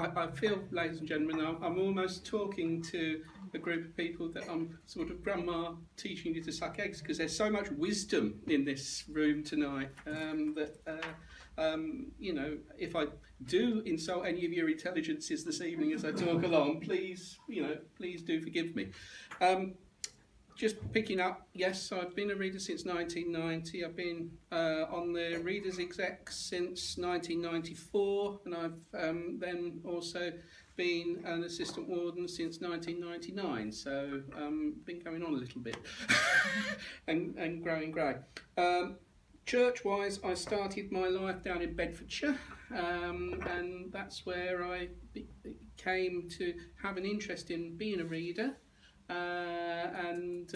I feel, ladies and gentlemen, I'm almost talking to a group of people that I'm sort of grandma teaching you to suck eggs, because there's so much wisdom in this room tonight that, you know, if I do insult any of your intelligences this evening as I talk along, please, you know, please do forgive me. Just picking up, yes, I've been a reader since 1990. I've been on the Readers Exec since 1994, and I've then also been an assistant warden since 1999. So been going on a little bit and growing grey. Church-wise, I started my life down in Bedfordshire, and that's where I came to have an interest in being a reader. And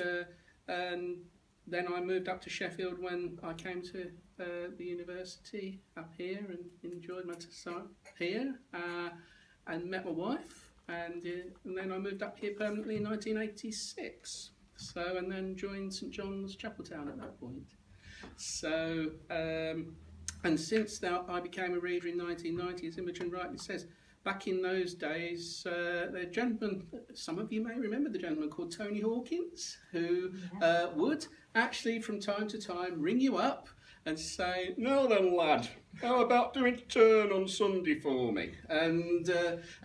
then I moved up to Sheffield when I came to the university up here and enjoyed my time here, and met my wife, and then I moved up here permanently in 1986. So, and then joined St John's Chapeltown at that point. So, and since that I became a reader in 1990, as Imogen rightly says. Back in those days, the gentleman, some of you may remember the gentleman called Tony Hawkins, who would actually from time to time ring you up and say, "Now then, lad, how about doing a turn on Sunday for me?" And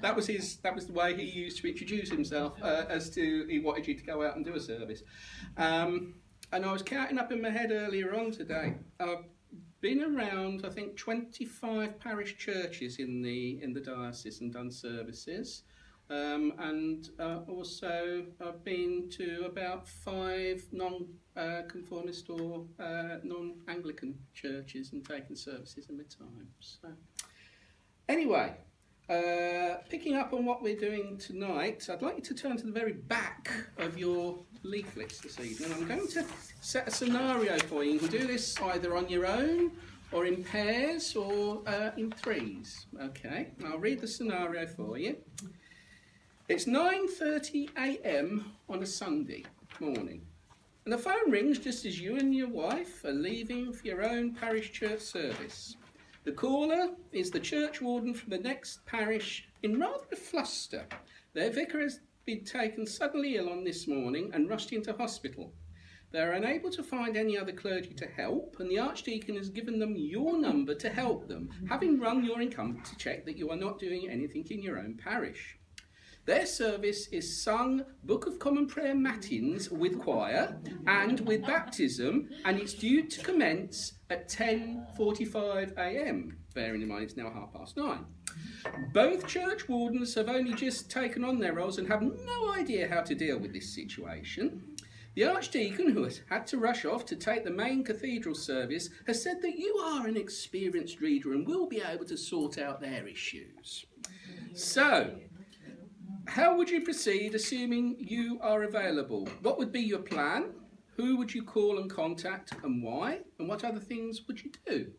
that was the way he used to introduce himself, as to he wanted you to go out and do a service. And I was counting up in my head earlier on today. Been around, I think, 25 parish churches in the diocese and done services, and also I've been to about 5 non-conformist or non-Anglican churches and taken services in my time. So, anyway, picking up on what we're doing tonight, I'd like you to turn to the very back of your leaflets this evening. I'm going to set a scenario for you. You can do this either on your own or in pairs or in threes. Okay, I'll read the scenario for you. It's 9:30 a.m. on a Sunday morning, and the phone rings just as you and your wife are leaving for your own parish church service. The caller is the church warden from the next parish in rather a fluster. Their vicar has been taken suddenly ill on this morning and rushed into hospital. They are unable to find any other clergy to help, and the Archdeacon has given them your number to help them, having rung your incumbent to check that you are not doing anything in your own parish. Their service is sung Book of Common Prayer Matins with choir and with baptism, and it's due to commence at 10:45 a.m, bearing in mind it's now 9:30. Both church wardens have only just taken on their roles and have no idea how to deal with this situation. The Archdeacon, who has had to rush off to take the main cathedral service, has said that you are an experienced reader and will be able to sort out their issues. So, how would you proceed, assuming you are available? What would be your plan? Who would you call and contact, and why? And what other things would you do,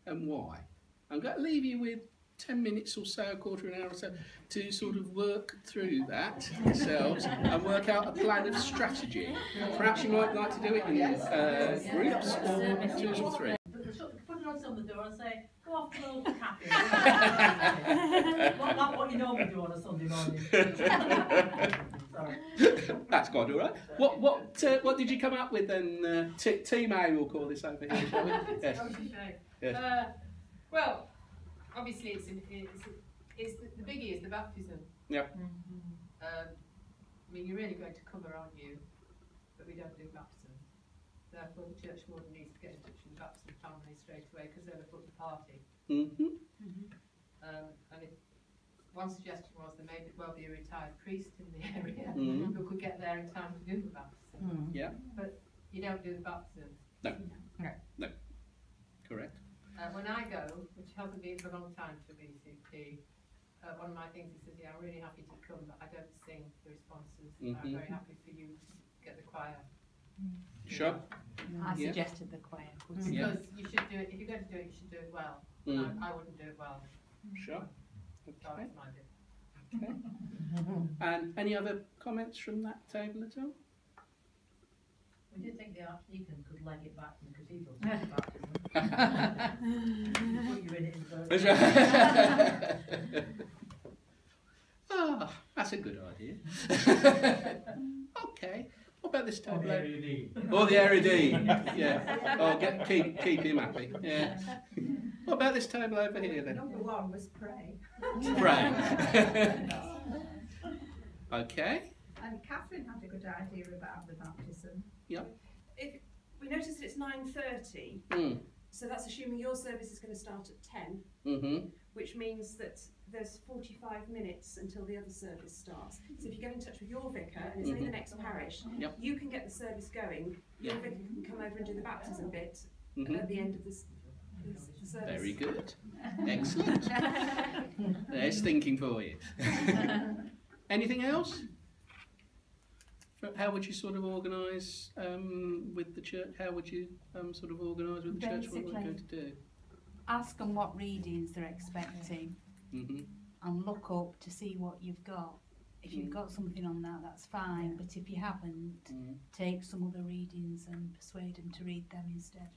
and why? I'm going to leave you with 10 minutes or so, a quarter of an hour or so, to sort of work through that yourselves and work out a plan of strategy. Perhaps you might like to do it in groups or 2 or 3. Put it on the door and say, "Go off to the local cafe." Not like what you normally do on a Sunday morning. Sorry. That's quite all right. What did you come up with then? Team A, we'll call this over here, shall we? Yes. Yes. Well, obviously it's the biggie is the baptism. Yep. I mean, you're really going to cover, aren't you? But we don't do baptism. Therefore, the church warden needs to get in touch with the baptism family straight away, because they're the foot of the party. And one suggestion was there may well be a retired priest in the area who could get there in time to do the baptism. Yeah. But you don't do the baptism. No. Correct. When I go, which hasn't been for a long time for BCP, one of my things is that, I'm really happy to come, but I don't sing the responses. I'm very happy for you to get the choir. Sure. I suggested the choir. Because you should do it, if you're going to do it, you should do it well. I wouldn't do it well. Sure. Okay. That's my bit. Okay. And any other comments from that table at all? We did think the Archdeacon could leg it back from the cathedral to the baptism. Put you in it in the Ah, that's a good idea. Okay. What about this table? Or the area dean. Yeah. Oh, keep him happy. Yeah. What about this table over here then? Number one was pray. Pray. Okay. And Catherine had a good idea about the baptism. If we noticed it's 9:30, Mm. so that's assuming your service is going to start at 10, Mm-hmm. which means that there's 45 minutes until the other service starts. So if you get in touch with your vicar, and it's only the next parish, Yep. you can get the service going. Your Yep. vicar can come over and do the baptism bit Mm-hmm. at the end of this service. Very good. Excellent. There's thinking for you. Anything else? How would you sort of organise with the church? How would you sort of organise with the church what we're going to do? Ask them what readings they're expecting Mm-hmm. and look up to see what you've got. If you've got something on that, that's fine, but if you haven't, Mm. take some other readings and persuade them to read them instead.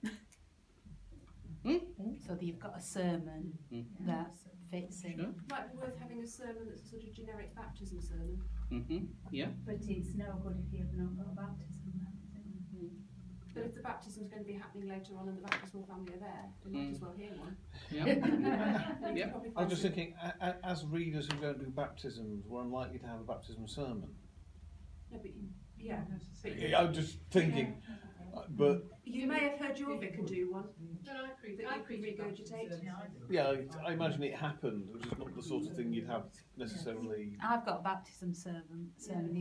So that you've got a sermon that fits in. Sure. Might be worth having a sermon that's a sort of generic baptism sermon. Mm-hmm. Yeah. But it's no good if you've not got a baptism. But if the baptism's going to be happening later on and the baptismal family are there, we might as well hear one. Yeah. You Yeah. could probably I was find just some- thinking, as readers who go and do baptisms, we're unlikely to have a baptism sermon. No, but yeah. I'm just thinking, but You may have heard your vicar do one. But I preach That you could regurgitate. yeah, I imagine it happened, which is not the sort of thing you'd have necessarily. I've got a baptism sermon.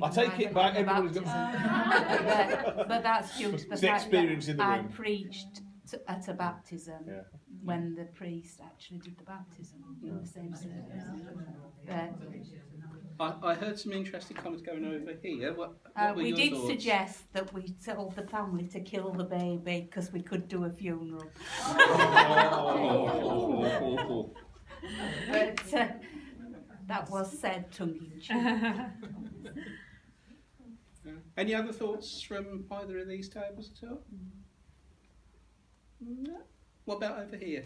I take it back, everybody's got. but that's due to the It's fact the experience that in the I room. preached at a baptism Yeah. when the priest actually did the baptism in the same service. I heard some interesting comments going over here. What were We your did thoughts? suggest that we told the family to kill the baby because we could do a funeral. Oh. But that was said tongue in cheek. Any other thoughts from either of these tables at all? No. What about over here?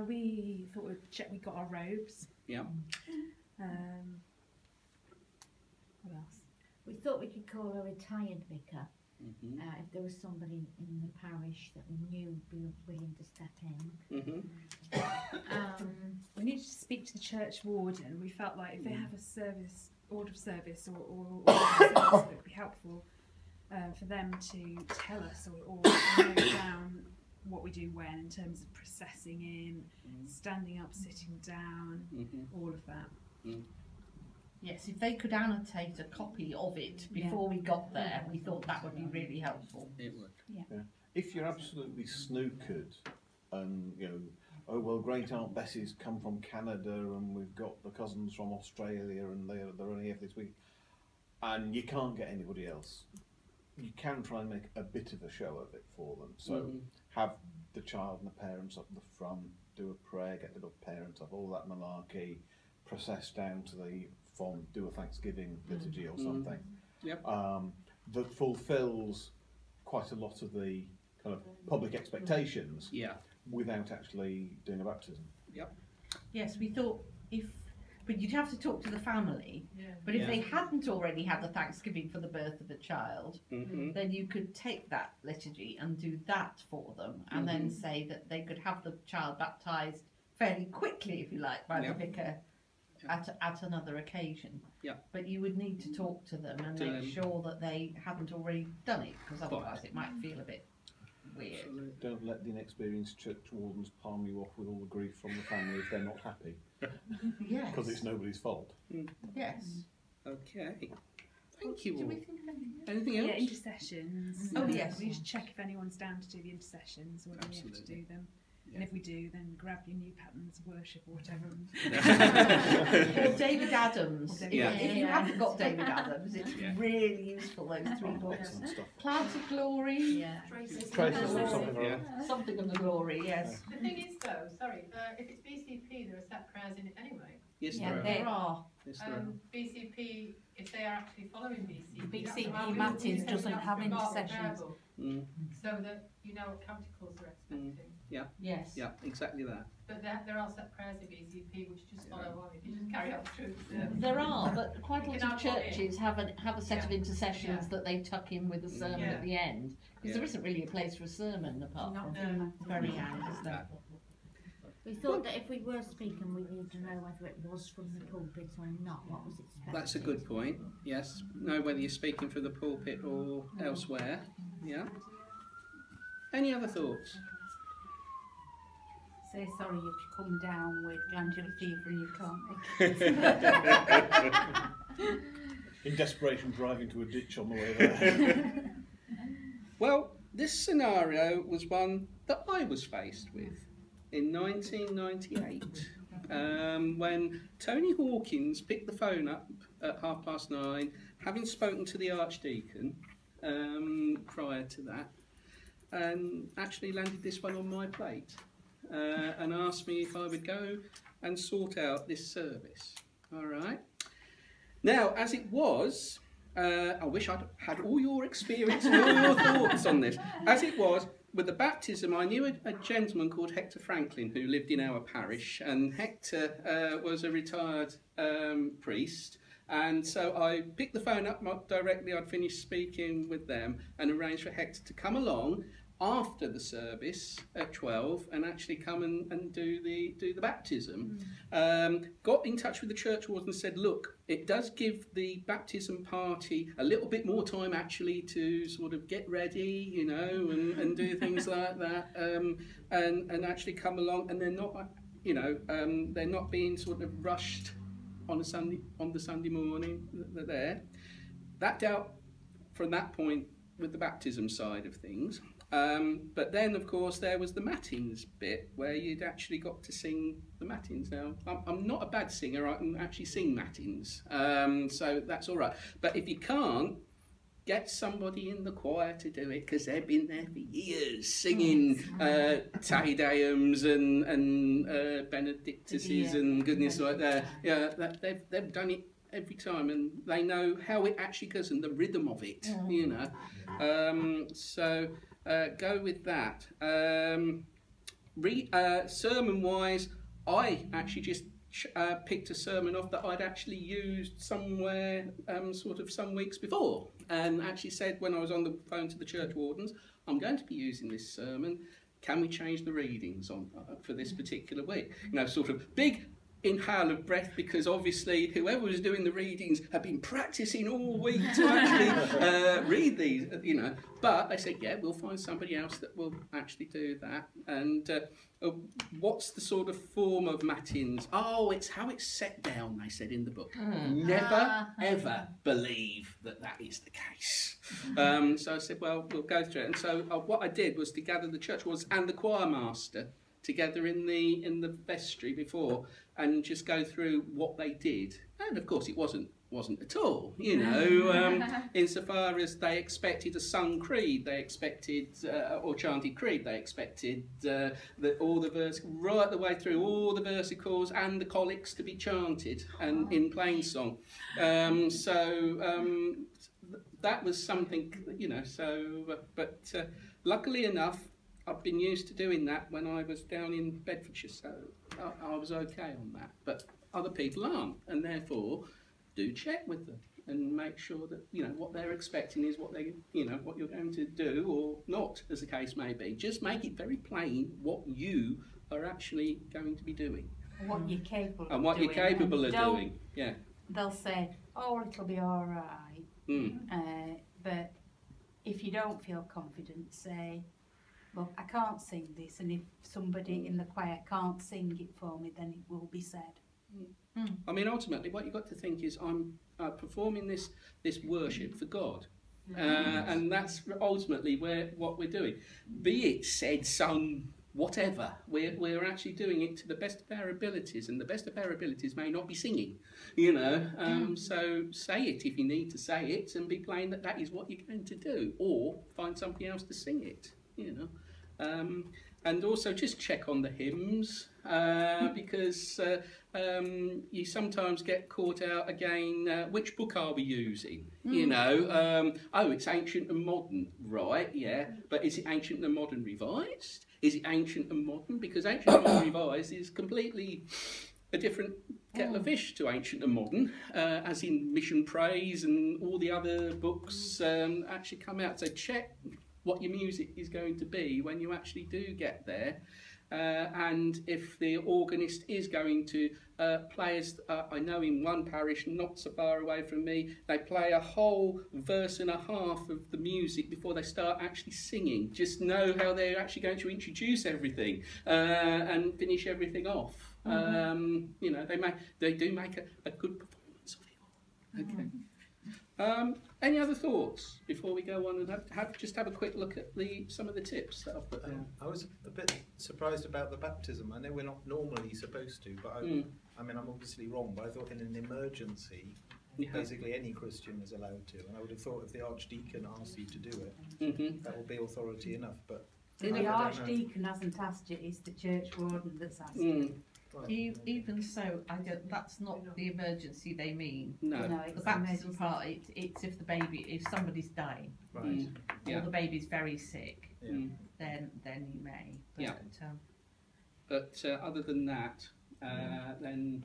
We thought we'd check we got our robes. Yeah. What else? We thought we could call a retired vicar Mm-hmm. if there was somebody in the parish that we knew would be willing to step in. Mm-hmm. We needed to speak to the church warden. We felt like if they have a service, order of service, or order of service, it would be helpful for them to tell us or note down what we do when in terms of processing in, standing up, sitting down, all of that. Yes, if they could annotate a copy of it before we got there, we thought that would be really helpful. It would. If you're absolutely snookered, and oh well, Great Aunt Bessie's come from Canada, and we've got the cousins from Australia, and they're only here this week, and you can't get anybody else, you can try and make a bit of a show of it for them. So have the child and the parents up the front, do a prayer, get the parents up, all that malarkey, process down to the font, do a Thanksgiving liturgy or something. Yep. That fulfills quite a lot of the kind of public expectations Yeah. without actually doing a baptism. Yes, we thought but you'd have to talk to the family, but if they hadn't already had the Thanksgiving for the birth of a child, Mm-hmm. then you could take that liturgy and do that for them, and then say that they could have the child baptised fairly quickly, if you like, by the vicar at another occasion. Yeah. But you would need to talk to them and make sure that they hadn't already done it, because otherwise it might feel a bit weird. Don't let the inexperienced church wardens palm you off with all the grief from the family if they're not happy, Yes. because it's nobody's fault. Yes. Okay. Thank you Do all. we think of anything else? Anything else? Yeah, intercessions. Oh, yes. We need to check if anyone's down to do the intercessions, whether we have to Absolutely. do them. And if we do, then grab your new patterns of worship or whatever. Or David Adams. If, Yeah. if you haven't got David Adams, it's Yeah. really useful, those three books. Excellent stuff. Clouds of Glory, Yeah. Traces. Traces or something or Yeah. other. something of the glory, yes. The thing is though, sorry, if it's BCP there are set prayers in it anyway. Yes, Yeah, there are. there are. Yes, there are. BCP, if they are actually following BCP, that's BCP why we Matins set doesn't up have the Bible intercessions. Bible, Mm, so that you know what county calls are expecting. Yes. yeah, exactly that. But there are set prayers in BCP which just follow on if you just carry on through the service. There are, but quite a You lot can of add one in. churches have a set of Yeah. intercessions Yeah. that they tuck in with a sermon Yeah. at the end, because there Yeah. isn't really a place for a sermon apart Not from doing that. the very end, is there? We thought that if we were speaking, we need to know whether it was from the pulpit or not. What was expected? That's a good point. Yes, know whether you're speaking from the pulpit or elsewhere. Yeah. Any other thoughts? Say sorry if you come down with glandular fever and you can't make it. In desperation, driving to a ditch on the way there. Well, this scenario was one that I was faced with in 1998 when Tony Hawkins picked the phone up at 9:30, having spoken to the Archdeacon prior to that, and actually landed this one on my plate and asked me if I would go and sort out this service. All right. Now, as it was, I wish I'd had all your experience and all your thoughts on this. As it was, with the baptism, I knew a gentleman called Hector Franklin who lived in our parish, and Hector was a retired priest. And so I picked the phone up directly. I'd finished speaking with them and arranged for Hector to come along after the service at 12 and actually come and do the baptism. Got in touch with the church warden and said, look, it does give the baptism party a little bit more time actually to sort of get ready, you know, and do things like that, and actually come along, and they're not, you know, they're not being sort of rushed on the Sunday morning that they're there. That dealt from that point with the baptism side of things. But then, of course, there was the matins bit where you'd actually got to sing the matins. Now, I'm not a bad singer, I can actually sing matins, so that's all right. But if you can't, get somebody in the choir to do it, because they've been there for years singing Te Deums and Benedictuses and goodness like that. Yeah, they've done it every time, and they know how it actually goes and the rhythm of it, you know. So go with that. Sermon-wise, I actually just picked a sermon off that I'd actually used somewhere sort of some weeks before, and actually said when I was on the phone to the church wardens, I'm going to be using this sermon, can we change the readings on for this particular week? You know, sort of big inhale of breath, because obviously whoever was doing the readings had been practicing all week to actually read these, you know. But they said, yeah, we'll find somebody else that will actually do that. And what's the sort of form of matins? Oh, it's how it's set down, they said in the book. Never, ever believe that that is the case. So I said, well, we'll go through it. And so what I did was to gather the church wards and the choir master together in the vestry before, and just go through what they did. And of course it wasn't at all, you know, insofar as they expected a sung creed, they expected or chanted creed, they expected all the verse right the way through, all the versicles and the collects to be chanted and in plain song. That was something, you know. So but luckily enough, I've been used to doing that when I was down in Bedfordshire, so I was okay on that. But other people aren't, and therefore do check with them and make sure that, you know, what they're expecting is what they, you know, what you're going to do or not, as the case may be. Just make it very plain what you are actually going to be doing. What you're capable of and what doing. you're capable of Don't- doing. Yeah. They'll say, oh, it'll be all right. But if you don't feel confident, say, look, I can't sing this, and if somebody in the choir can't sing it for me, then it will be said. I mean, ultimately, what you've got to think is I'm performing this worship for God. And that's ultimately what we're doing. Be it said, sung, whatever, we're actually doing it to the best of our abilities, and the best of our abilities may not be singing, you know. So say it if you need to say it, and be plain that that is what you're going to do, or find somebody else to sing it, you know. And also just check on the hymns, because you sometimes get caught out again, which book are we using? You know, oh, it's Ancient and Modern, right, yeah, but is it Ancient and Modern Revised? Is it Ancient and Modern? Because Ancient and Modern Revised is completely a different kettle of fish to Ancient and Modern, as in Mission Praise and all the other books actually come out. So check what your music is going to be when you actually do get there. And if the organist is going to play, as I know in one parish not so far away from me, they play a whole verse and a half of the music before they start actually singing. Just know how they're actually going to introduce everything and finish everything off. You know, they do make a good performance of it all. Okay. Any other thoughts before we go on and have a quick look at some of the tips that I've put down? I was a bit surprised about the baptism. I know we're not normally supposed to, but I mean, I'm obviously wrong, but I thought in an emergency, basically any Christian is allowed to. And I would have thought if the Archdeacon asks you to do it, that will be authority enough. But the Archdeacon hasn't asked it, it's the church warden that's asked it. Even so, that's not the emergency they mean. No, the baptism part, it's if somebody's dying, right, or the baby's very sick, then you may. But other than that, then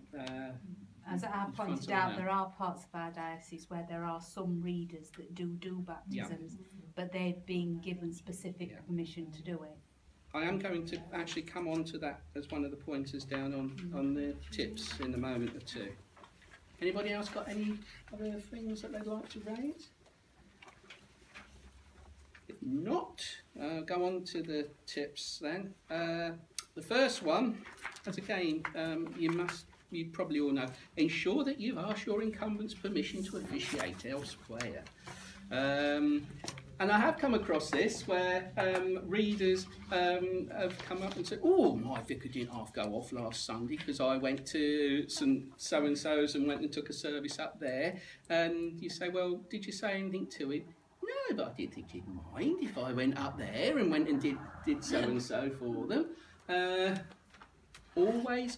as I have pointed out, there are parts of our diocese where there are some readers that do baptisms, but they've been given specific permission to do it. I am going to actually come on to that as one of the pointers down on the tips in a moment or two. Anybody else got any other things that they'd like to raise? If not, go on to the tips then. The first one, as again, you probably all know, ensure that you've asked your incumbent's permission to officiate elsewhere. And I have come across this where readers have come up and said, oh, my vicar didn't half go off last Sunday because I went to some so-and-sos and went and took a service up there. And you say, well, did you say anything to him? No, but I didn't think he'd mind if I went up there and went and did so-and-so for them. Always,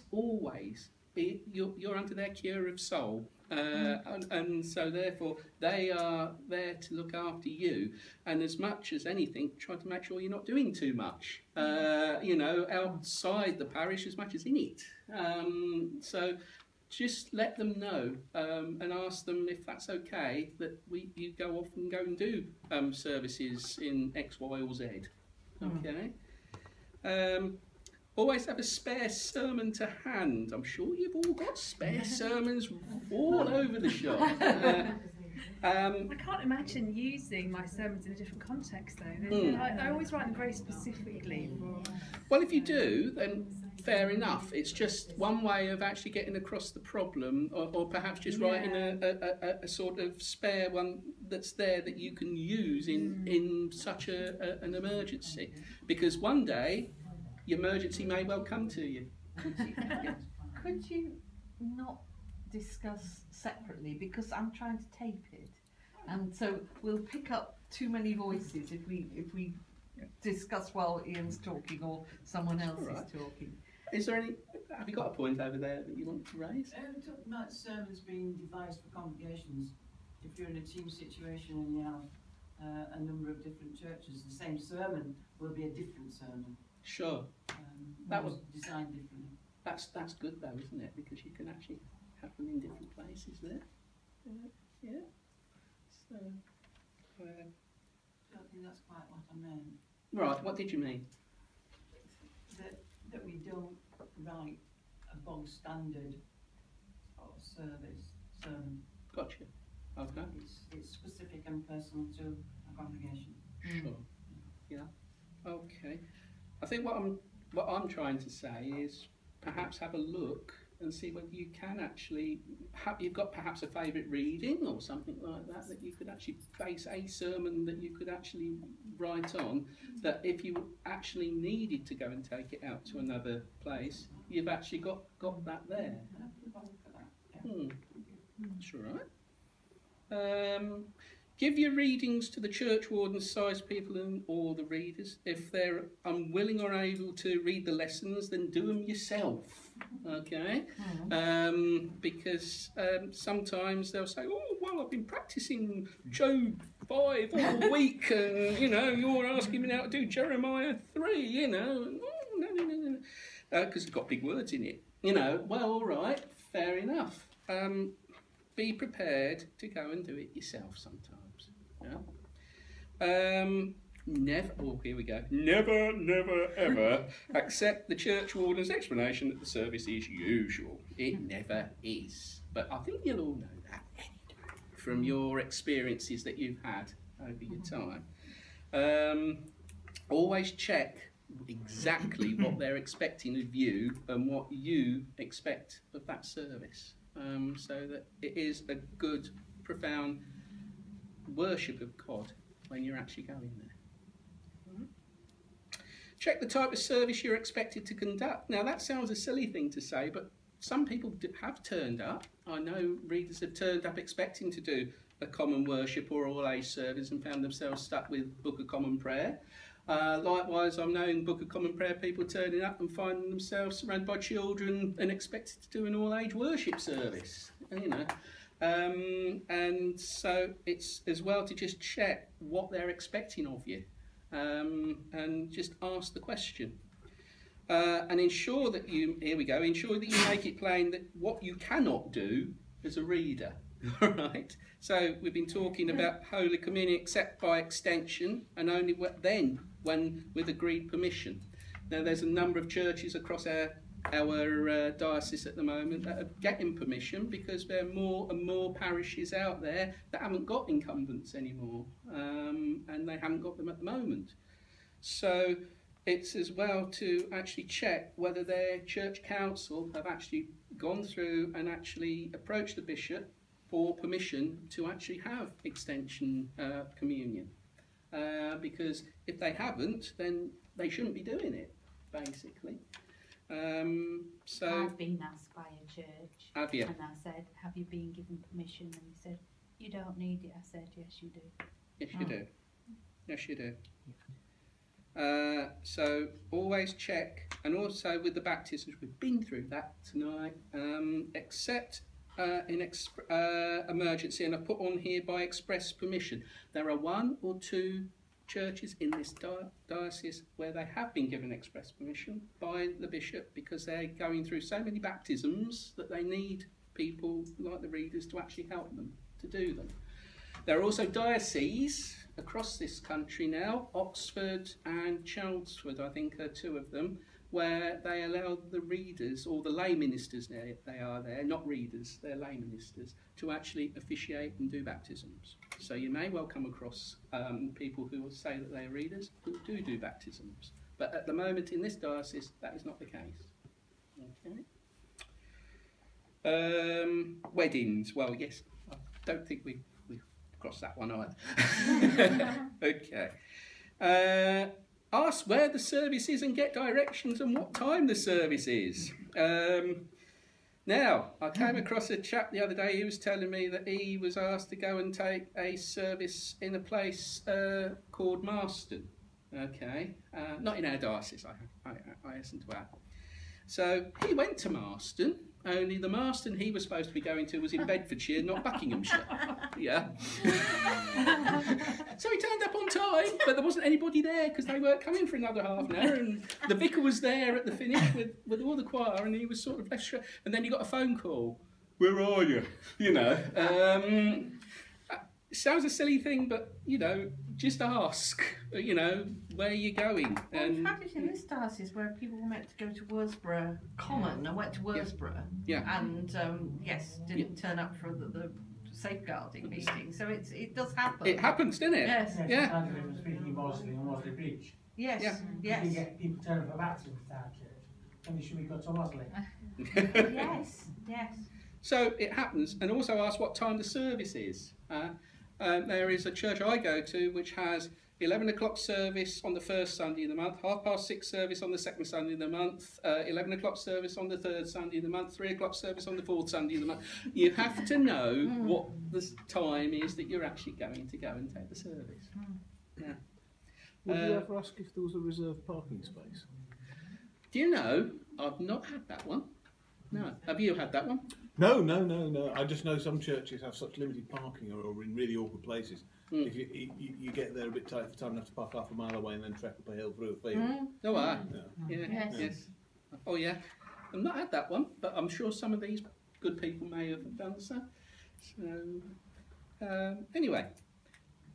you're under their cure of soul. And so therefore they are there to look after you, and as much as anything try to make sure you're not doing too much outside the parish as much as in it. So just let them know and ask them if that's okay that you go off and go and do services in X, Y or Z. Okay. Always have a spare sermon to hand. I'm sure you've all got spare sermons all over the shop. I can't imagine using my sermons in a different context though. I always write them very specifically. Well, if you do, then fair enough. It's just one way of actually getting across the problem, or perhaps just writing a sort of spare one that's there that you can use in such an emergency. Because one day, your emergency may well come to you. Could you not discuss separately, because I'm trying to tape it, and so we'll pick up too many voices if we discuss while Ian's talking or someone else is talking. Is there any? Have you got a point over there that you want to raise? Talking about sermons being devised for congregations, if you're in a team situation and you have a number of different churches, the same sermon will be a different sermon. Sure. That was designed differently. That's good though, isn't it? Because you can actually have them in different places there. Yeah. So. I don't think that's quite what I meant. Right. What did you mean? That we don't write a bog standard service sermon. Gotcha. Okay. It's specific and personal to a congregation. Sure. Yeah. Okay. I think what I'm trying to say is perhaps have a look and see whether you can actually you've got perhaps a favourite reading or something like that you could actually base a sermon that you could actually write on, that if you actually needed to go and take it out to another place, you've actually got that there. That's all right. Give your readings to the church wardens, size people, and all the readers. If they're unwilling or able to read the lessons, then do them yourself. Okay? Because sometimes they'll say, "Oh, well, I've been practicing Job 5 all week, and you're asking me now to do Jeremiah 3. No, because it's got big words in it. Well, all right, fair enough. Be prepared to go and do it yourself sometimes. Never, here we go. Never, never, ever accept the church warden's explanation that the service is usual. It never is. But I think you'll all know that anyway, from your experiences that you've had over your time. Always check exactly what they're expecting of you and what you expect of that service, so that it is a good, profound worship of God when you're actually going there. Check the type of service you're expected to conduct. Now that sounds a silly thing to say, but some people have turned up. I know readers have turned up expecting to do a common worship or all age service and found themselves stuck with Book of Common Prayer. Likewise, I've known Book of Common Prayer people turning up and finding themselves surrounded by children and expected to do an all age worship service. And so it's as well to just check what they're expecting of you, and just ask the question, and ensure that you make it plain that what you cannot do as a reader. All right. So we've been talking about Holy Communion except by extension, and only then when with agreed permission. Now there's a number of churches across our diocese at the moment that are getting permission, because there are more and more parishes out there that haven't got incumbents anymore, and they haven't got them at the moment. So it's as well to actually check whether their church council have actually gone through and actually approached the bishop for permission to actually have extension communion, because if they haven't, then they shouldn't be doing it, basically. So I've been asked by a church, have you? And I said, "Have you been given permission?" And he said, "You don't need it." I said, "Yes, you do." Yes, you do. Yes, you do. So always check, and also with the baptisms, we've been through that tonight. Except in emergency, and I've put on here by express permission. There are 1 or 2 churches in this diocese where they have been given express permission by the bishop, because they're going through so many baptisms that they need people like the readers to actually help them to do them. There are also dioceses across this country now, Oxford and Chelmsford, I think are 2 of them, where they allow the readers, or the lay ministers, they are there, not readers, they're lay ministers, to actually officiate and do baptisms. So you may well come across people who will say that they're readers who do baptisms. But at the moment in this diocese, that is not the case. Okay. Weddings, well, yes, I don't think we've crossed that one either. Okay. Ask where the service is and get directions and what time the service is. Now, I came across a chap the other day. He was telling me that he was asked to go and take a service in a place called Marston. Okay, not in our diocese, I hasten to add. So he went to Marston, only the Marston he was supposed to be going to was in Bedfordshire, not Buckinghamshire. Yeah. So he turned up on time, but there wasn't anybody there because they weren't coming for another half an hour, and the vicar was there at the finish with all the choir, and he was sort of left, and then he got a phone call. Where are you? It sounds a silly thing, but just ask. Where you're going. And we've had it in this diocese where people were meant to go to Worsborough Common and went to Worsborough. Yeah. And didn't turn up for the safeguarding meeting. So it does happen. It happens, doesn't it? Yes. Yeah. Was speaking in Mosley and Mosley Bridge. Yes. Yeah. Yes. You can get people turning up for baptism at our church. And should we go to Mosley? Yes. Yes. So it happens, and also ask what time the service is. There is a church I go to which has 11 o'clock service on the first Sunday in the month, 6:30 service on the second Sunday in the month, 11 o'clock service on the third Sunday in the month, 3 o'clock service on the fourth Sunday in the month. You have to know what the time is that you're actually going to go and take the service. Yeah. Would you ever ask if there was a reserved parking space? Do you know, I've not had that one. No. Have you had that one? No. I just know some churches have such limited parking or in really awkward places. If you get there a bit tight for time, you have to park half a mile away and then trek up a hill through a field. Oh, yes. Oh, yeah. I've not had that one, but I'm sure some of these good people may have done so. So, anyway,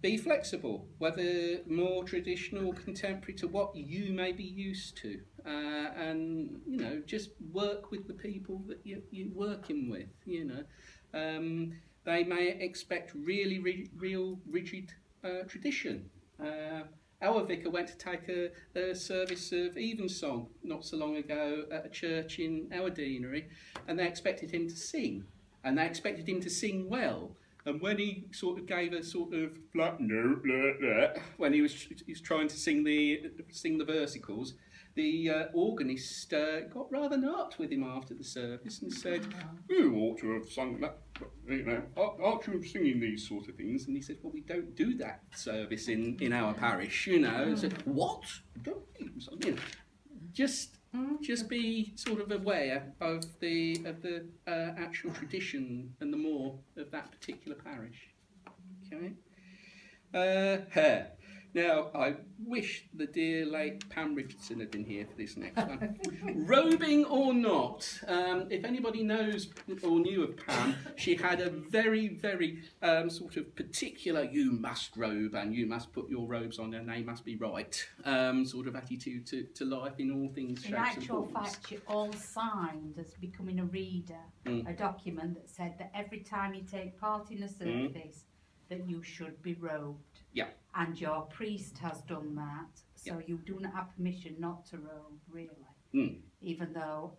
be flexible, whether more traditional, contemporary to what you may be used to, and just work with the people that you're working with. They may expect really real rigid tradition. Our vicar went to take a service of Evensong not so long ago at a church in our deanery, and they expected him to sing, and they expected him to sing well. And when he sort of gave a sort of flat note, when he was trying to sing the versicles, the organist got rather narked with him after the service and said, "You ought to have sung that, aren't you singing these sort of things?" And he said, "Well, we don't do that service in our parish, And said, "What? Don't you?" Just be sort of aware of the actual tradition and the more of that particular parish. Okay. Now, I wish the dear late Pam Richardson had been here for this next one. Robing or not, if anybody knows or knew of Pam, she had a very, very sort of particular, you must robe and you must put your robes on and they must be right, sort of attitude to life in all things, shapes and forms. In actual fact, she all signed as becoming a reader, a document that said that every time you take part in a service, that you should be robed. Yeah. And your priest has done that, so you do not have permission not to robe, really. Even though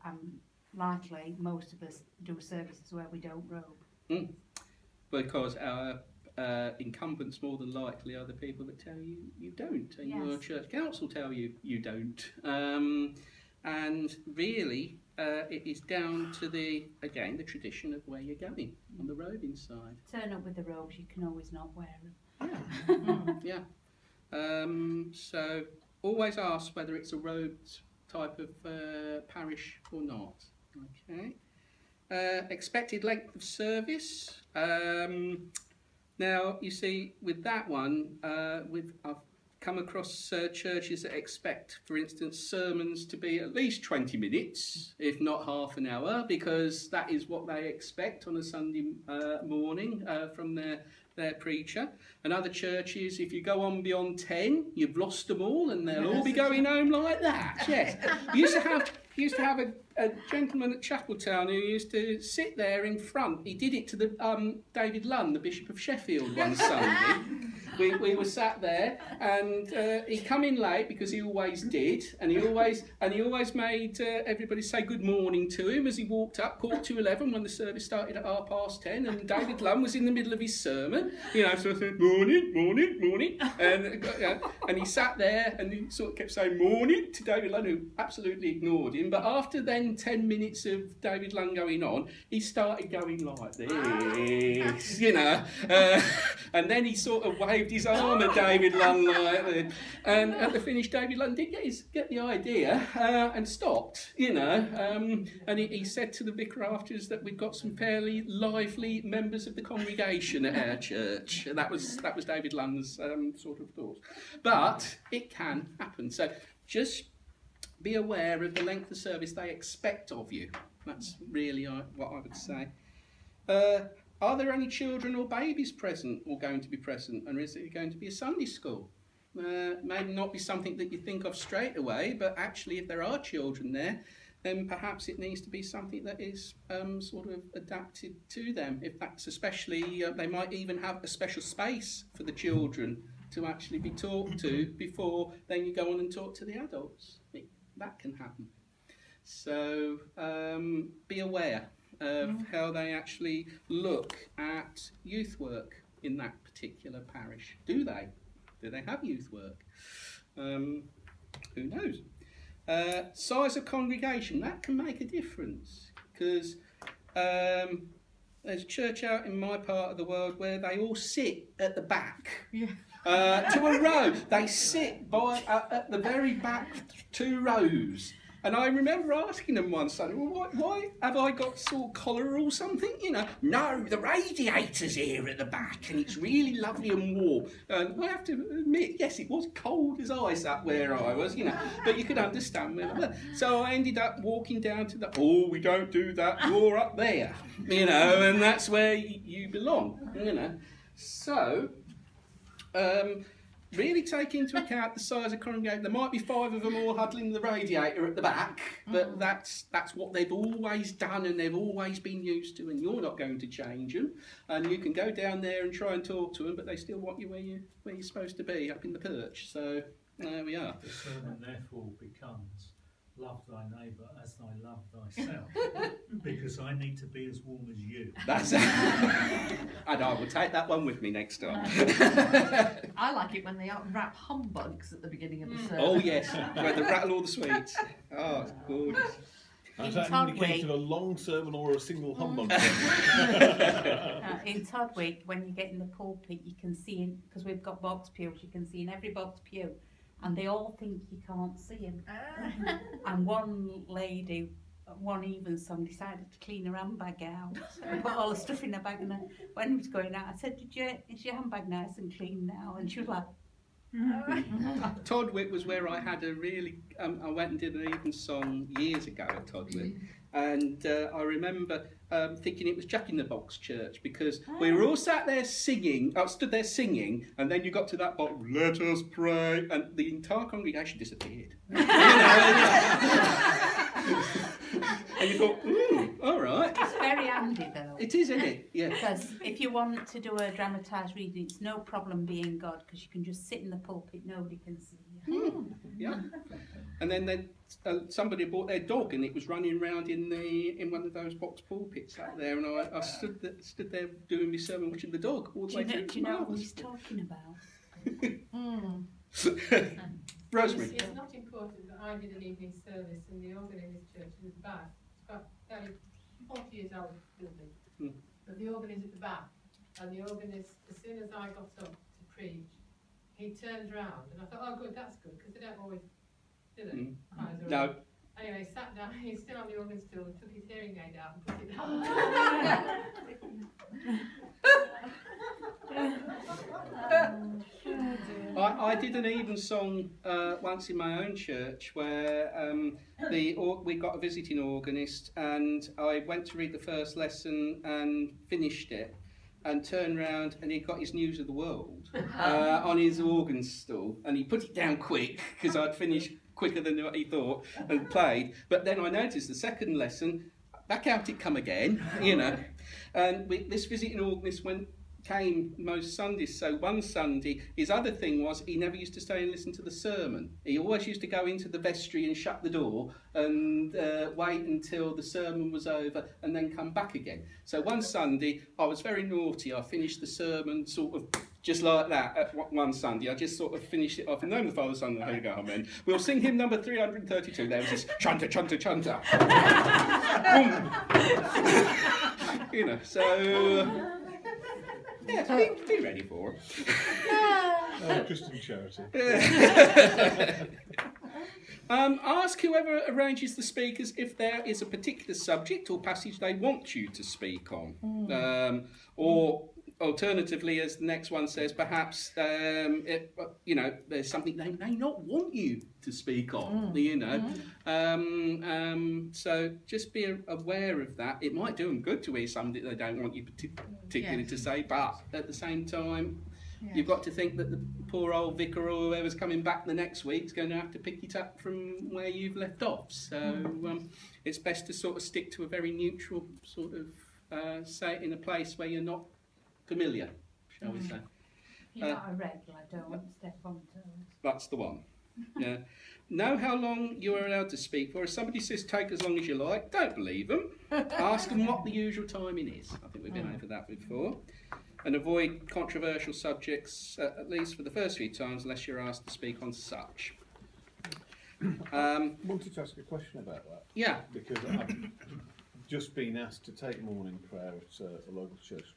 likely most of us do services where we don't robe. Because our incumbents more than likely are the people that tell you you don't, and your church council tell you you don't. And really, it is down to the tradition of where you're going on the robing side. Turn up with the robes, you can always not wear them. Yeah. So always ask whether it's a robed type of parish or not. Okay. Expected length of service. Now you see with that one, I've come across churches that expect, for instance, sermons to be at least 20 minutes, if not half an hour, because that is what they expect on a Sunday morning from their preacher. And other churches, if you go on beyond 10, you've lost them all and they'll all be going home like that. Yes. We used to have a gentleman at Chapeltown who used to sit there in front. He did it to the David Lunn, the Bishop of Sheffield, one Sunday. We were sat there, and he come in late because he always did, and he always made everybody say good morning to him as he walked up, 11:15 when the service started at 10:30, and David Lunn was in the middle of his sermon, so I said morning, and he sat there and he sort of kept saying morning to David Lunn, who absolutely ignored him. But after then 10 minutes of David Lunn going on, he started going like this, and then he sort of waved his arm at David Lunn like this. And at the finish, David Lunn did get the idea and stopped, and he said to the vicar afterwards that we've got some fairly lively members of the congregation at our church. And that was David Lunn's sort of thoughts. But it can happen. So just be aware of the length of service they expect of you. That's really what I would say. Are there any children or babies present or going to be present? And is it going to be a Sunday school? Maybe not be something that you think of straight away, but actually if there are children there, then perhaps it needs to be something that is sort of adapted to them. If that's especially, they might even have a special space for the children to actually be talked to before then you go on and talk to the adults. That can happen. So be aware of how they actually look at youth work in that particular parish. Do they? Do they have youth work? Who knows? Size of congregation, that can make a difference, because there's a church out in my part of the world where they all sit at the back. Yeah. To a row. They sit at the very back 2 rows. And I remember asking them one Sunday, well, why have I got sort of cholera or something? You know, no, the radiator's here at the back and it's really lovely and warm. And I have to admit, yes, it was cold as ice up where I was, you know, but you could understand where I was. So I ended up walking down to we don't do that, you're up there, you know, and that's where you belong, you know. So, really take into account the size of congregation. There might be 5 of them all huddling the radiator at the back, but that's what they've always done and they've always been used to, and you're not going to change them. And you can go down there and try and talk to them, but they still want you where you're supposed to be, up in the perch. So there we are. The sermon therefore becomes, love thy neighbour as thy love thyself, because I need to be as warm as you. That's and I will take that one with me next time. I like it when they wrap humbugs at the beginning of the sermon. Oh yes, where they rattle all the sweets. Oh, it's gorgeous. Is that an indication of a long sermon or a single humbug? In Todwick, when you get in the pulpit, you can see, because we've got box pews, you can see in every box pew, and they all think you can't see them. And one lady, one evensong, decided to clean her handbag out and put all the stuff in her bag, and when he was going out, I said, is your handbag nice and clean now? And she was like, Todwick was where I had a really, I went and did an evensong years ago at Todwick, and I remember thinking it was Jack in the Box church, because we were all stood there singing, and then you got to that bottom, let us pray, and the entire congregation disappeared. And you thought, all right. It's very handy though. It is, isn't it? Yeah. Because if you want to do a dramatised reading, it's no problem being God, because you can just sit in the pulpit, nobody can see you. Yeah. And then somebody bought their dog, and it was running around in one of those box pulpits out there, and I stood there doing my sermon, watching the dog all the way through. Do you know what he's talking about? Rosemary. It's not important that I did an evening service and the organ in this church is at the back. It's about 40 years old building. But the organ is at the back. And the organist, as soon as I got up to preach, he turned round and I thought, oh good, that's good, because they don't always do they? No. Anyway, he sat down, he's still on the organ stool and took his hearing aid out and put it down. I did an evensong once in my own church where we got a visiting organist, and I went to read the first lesson and finished it, and turned round and he got his News of the World on his organ stool, and he put it down quick because I'd finished quicker than what he thought and played. But then I noticed the second lesson, back out it come again, you know. And this visiting organist came most Sundays. So one Sunday, his other thing was he never used to stay and listen to the sermon. He always used to go into the vestry and shut the door and wait until the sermon was over and then come back again. So one Sunday, I was very naughty. I finished the sermon sort of just like that at one Sunday. I just sort of finished it off. In the name of the Father, Son, and the Holy Ghost, amen. We'll sing hymn number 332. There was this chunter, chunter, chunter. Boom. You know, so... yeah, be ready for it. Christian charity. Ask whoever arranges the speakers if there is a particular subject or passage they want you to speak on. Or alternatively, as the next one says, perhaps there's something they may not want you to speak on. You know, so just be aware of that. It might do them good to hear something they don't want you particularly to say, but at the same time, you've got to think that the poor old vicar or whoever's coming back the next week is going to have to pick it up from where you've left off. So it's best to sort of stick to a very neutral sort of say it in a place where you're not familiar, shall we say. You're not a regular, don't step on toes. That's the one. Yeah. Know how long you are allowed to speak for. If somebody says take as long as you like, don't believe them. Ask them what the usual timing is. I think we've been over that before. and avoid controversial subjects, at least for the first few times, unless you're asked to speak on such. I wanted to ask a question about that. Yeah. Because I've just been asked to take morning prayer at a local church.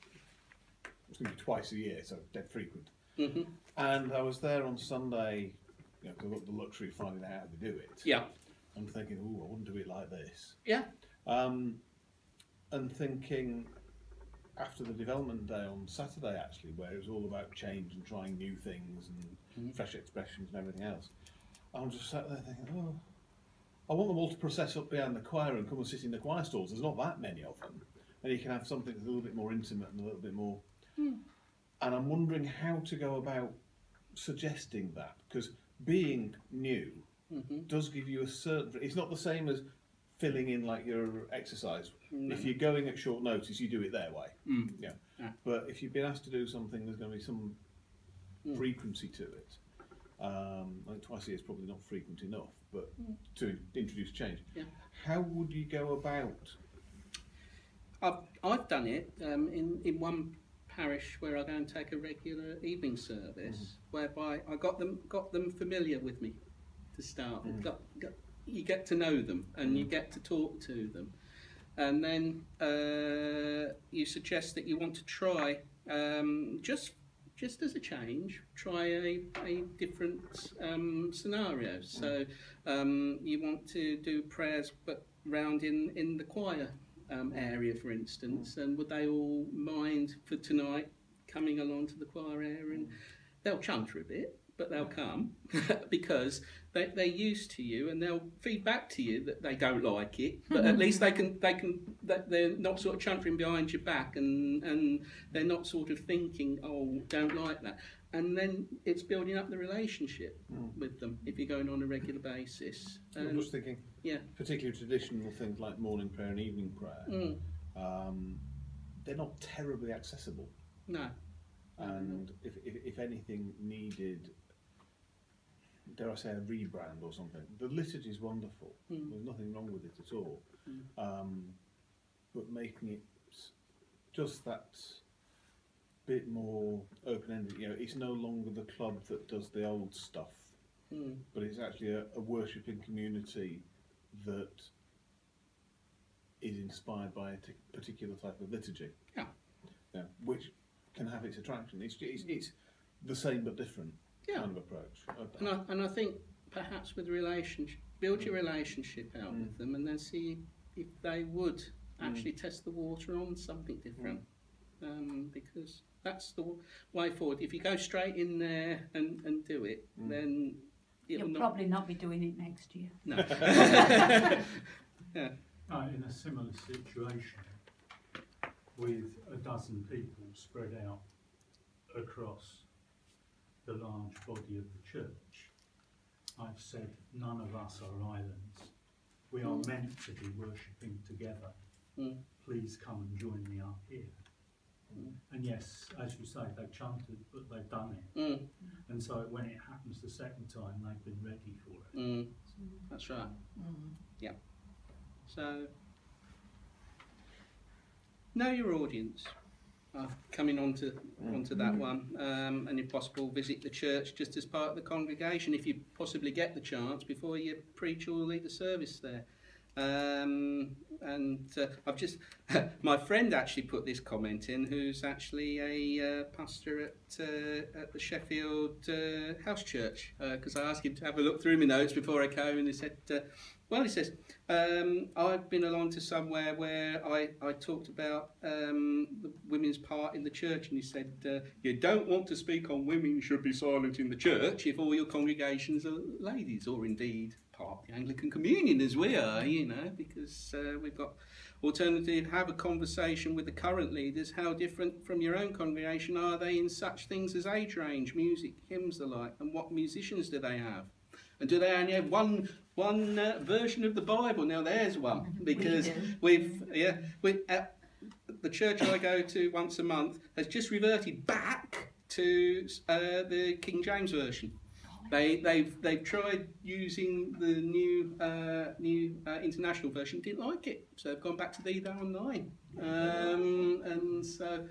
It's going to be twice a year, so dead frequent. Mm-hmm. And I was there on Sunday, you know, 'cause I've got the luxury of finding out how to do it. Yeah. I'm thinking, oh, I wouldn't do it like this. Yeah. And thinking, after the development day on Saturday, actually, where it was all about change and trying new things and fresh expressions and everything else, I'm just sat there thinking, oh, I want them all to process up behind the choir and come and sit in the choir stalls. There's not that many of them. And you can have something that's a little bit more intimate and a little bit more... And I'm wondering how to go about suggesting that, because being new does give you a certain... It's not the same as filling in like your exercise. No. If you're going at short notice, you do it their way. Yeah. But if you've been asked to do something, there's going to be some frequency to it. I think twice a year is probably not frequent enough, but to introduce change. Yeah. How would you go about? I've done it in one parish where I go and take a regular evening service, whereby I got them familiar with me to start with. You get to know them and you get to talk to them, and then you suggest that you want to try just as a change, try a different scenario. So you want to do prayers but round in the choir area, for instance, and would they all mind for tonight coming along to the choir area? And they'll chunter a bit, but they'll come because they're used to you, and they'll feed back to you that they don't like it, but at least they're not sort of chuntering behind your back, and they're not sort of thinking, oh, don't like that. And then it's building up the relationship with them if you're going on a regular basis. I'm just thinking, particularly traditional things like morning prayer and evening prayer, they're not terribly accessible. No. And if anything needed, dare I say, a rebrand or something, the liturgy is wonderful. There's nothing wrong with it at all. But making it just that bit more open-ended, you know, it's no longer the club that does the old stuff, but it's actually a worshipping community that is inspired by a particular type of liturgy. Yeah, which can have its attraction. It's the same but different kind of approach. And I think perhaps with relationship, build your relationship out with them, and then see if they would actually test the water on something different. Because that's the way forward. If you go straight in there and do it, then you'll probably not be doing it next year. No. In a similar situation, with a dozen people spread out across the large body of the church, I've said none of us are islands. We are meant to be worshipping together. Please come and join me up here. And yes, as you say, they've chanted, but they've done it. And so when it happens the second time, they've been ready for it. That's right. Yeah. So, know your audience. Coming onto that one, and if possible, visit the church just as part of the congregation if you possibly get the chance before you preach or lead the service there. I've just my friend actually put this comment in, who's actually a pastor at the Sheffield House Church, because I asked him to have a look through my notes before I came, and he said, he says, I've been along to somewhere where I talked about the women's part in the church, and he said, you don't want to speak on women should be silent in the church if all your congregations are ladies, or indeed part of the Anglican Communion as we are, you know, because we've got alternative. Have a conversation with the current leaders. How different from your own congregation are they in such things as age range, music, hymns, the like, and what musicians do they have? And do they only have one version of the Bible? Now there's one, because the church I go to once a month has just reverted back to the King James version. They've tried using the new international version, didn't like it, so they've gone back to Thee, Thou and Thine. And so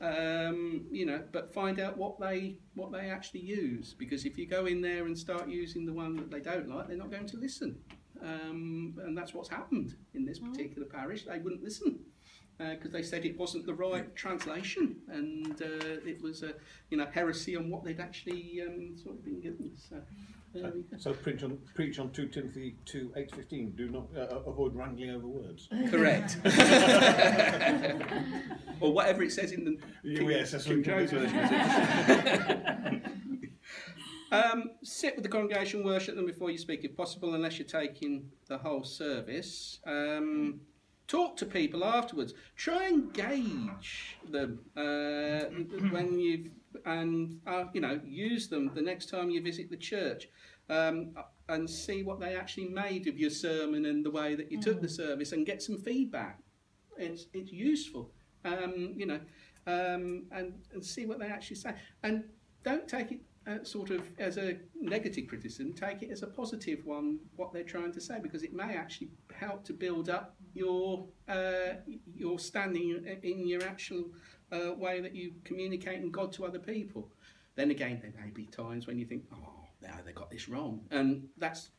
you know, but find out what they actually use, because if you go in there and start using the one that they don't like, they're not going to listen. And that's what's happened in this particular parish. They wouldn't listen because they said it wasn't the right translation, and it was a heresy on what they'd actually sort of been given. So preach on 2 Timothy 2:8-15. Do not avoid wrangling over words. Correct. Or whatever it says in the King James version. Sit with the congregation, worship them before you speak, if possible, unless you're taking the whole service. Talk to people afterwards. Try and gauge them when use them the next time you visit the church, and see what they actually made of your sermon and the way that you took the service, and get some feedback. It's useful, and see what they actually say, and don't take it sort of as a negative criticism. Take it as a positive one, what they're trying to say, because it may actually help to build up your standing in your actual way that you communicate in God to other people. Then again, there may be times when you think, oh, they got this wrong, and that's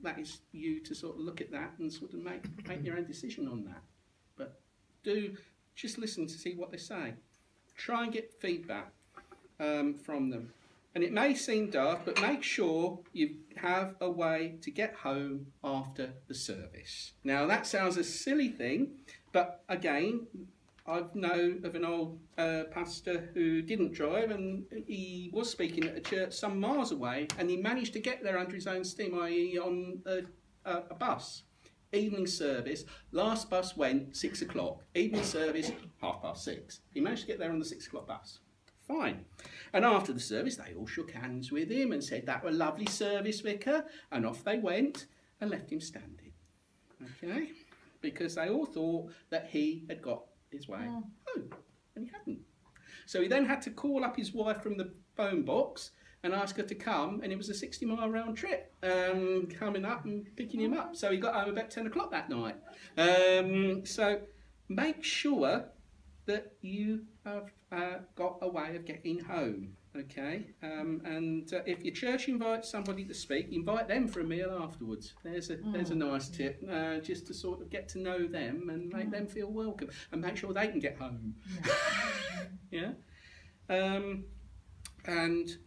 that is you to sort of look at that and sort of make your own decision on that. But do just listen to see what they say. Try and get feedback from them. And it may seem daft, but make sure you have a way to get home after the service. Now, that sounds a silly thing, but again, I know of an old pastor who didn't drive, and he was speaking at a church some miles away, and he managed to get there under his own steam, i.e. on a bus. Evening service, last bus went 6 o'clock. Evening service, 6:30. He managed to get there on the 6 o'clock bus. Fine. And after the service, they all shook hands with him and said, "That was a lovely service, Vicar," and off they went and left him standing. Okay? Because they all thought that he had got his way home, and he hadn't. So he then had to call up his wife from the phone box and ask her to come, and it was a 60-mile round trip, coming up and picking him up. So he got home about 10 o'clock that night. So make sure that you have got a way of getting home, okay? And if your church invites somebody to speak, invite them for a meal afterwards. There's a nice tip, just to sort of get to know them and make them feel welcome, and make sure they can get home. Yeah. And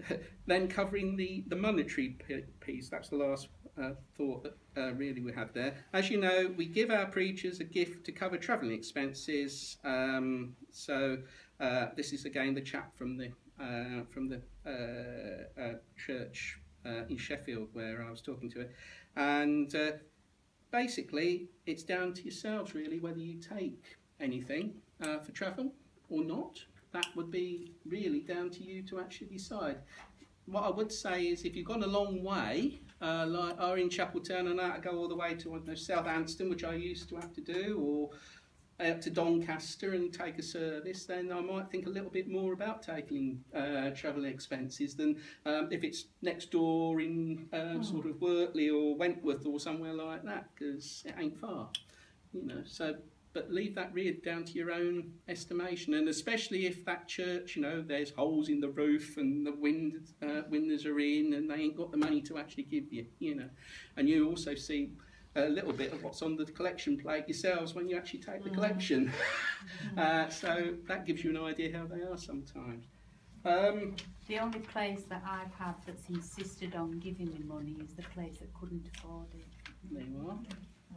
then covering the monetary piece, that's the last thought that really we had there. As you know, we give our preachers a gift to cover travelling expenses. So this is again the chap from the church in Sheffield where I was talking to her, and basically it's down to yourselves really whether you take anything for travel or not. That would be really down to you to actually decide. What I would say is if you've gone a long way, like are in Chapeltown and I had to go all the way to Southampton, which I used to have to do, or out to Doncaster and take a service, then I might think a little bit more about taking travel expenses than if it's next door in sort of Wortley or Wentworth or somewhere like that, because it ain't far, So, but leave that really down to your own estimation, and especially if that church, there's holes in the roof and the windows are in, and they ain't got the money to actually give you, And you also see a little bit of what's on the collection plate yourselves when you actually take the collection. So that gives you an idea how they are sometimes. The only place that I've had that's insisted on giving me money is the place that couldn't afford it. There you are.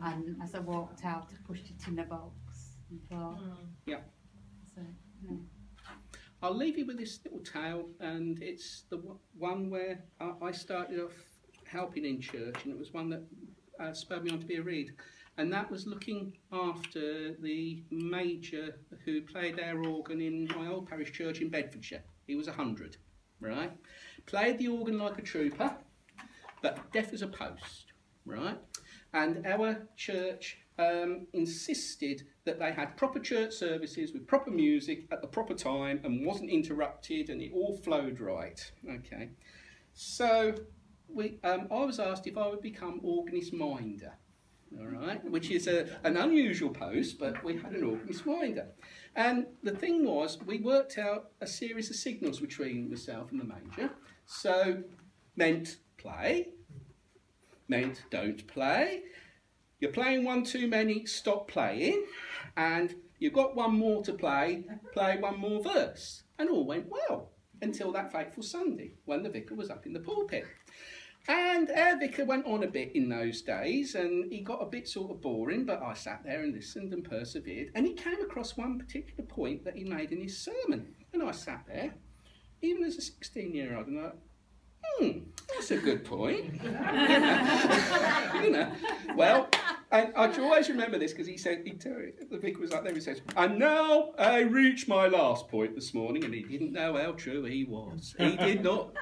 And as I walked out, I pushed it in a box and thought, yeah. So, no. I'll leave you with this little tale, and it's the one where I started off helping in church, and it was one that spurred me on to be a reed, and that was looking after the major who played our organ in my old parish church in Bedfordshire. He was 100, right? Played the organ like a trooper, but deaf as a post, right? And our church insisted that they had proper church services with proper music at the proper time and wasn't interrupted, and it all flowed right. Okay, so I was asked if I would become organist minder. all right, which is an unusual post, but we had an organist winder. And the thing was, we worked out a series of signals between myself and the major. So, meant play, meant don't play, you're playing one too many, stop playing, and you've got one more to play one more verse. And all went well, until that fateful Sunday, when the vicar was up in the pulpit. And our vicar went on a bit in those days, and he got a bit sort of boring, but I sat there and listened and persevered, and he came across one particular point that he made in his sermon. And I sat there, even as a 16-year-old, and I that's a good point. you know. Well, and I always remember this because he said, the vicar was like there, he says, and now I reach my last point this morning, and he didn't know how true he was. He did not.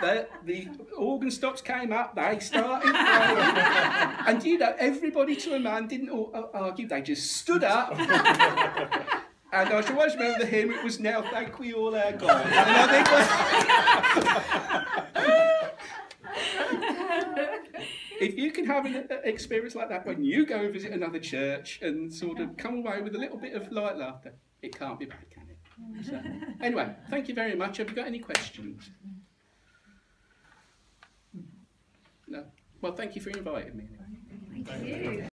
The organ stops came up, they started playing. And you know, everybody to a man didn't argue, they just stood up. And I shall always remember the hymn, it was Now Thank We All Our God. And I think if you can have an experience like that when you go and visit another church and sort of come away with a little bit of light laughter, it can't be bad, can it? So, anyway, thank you very much. Have you got any questions? No? Well, thank you for inviting me. Thank you.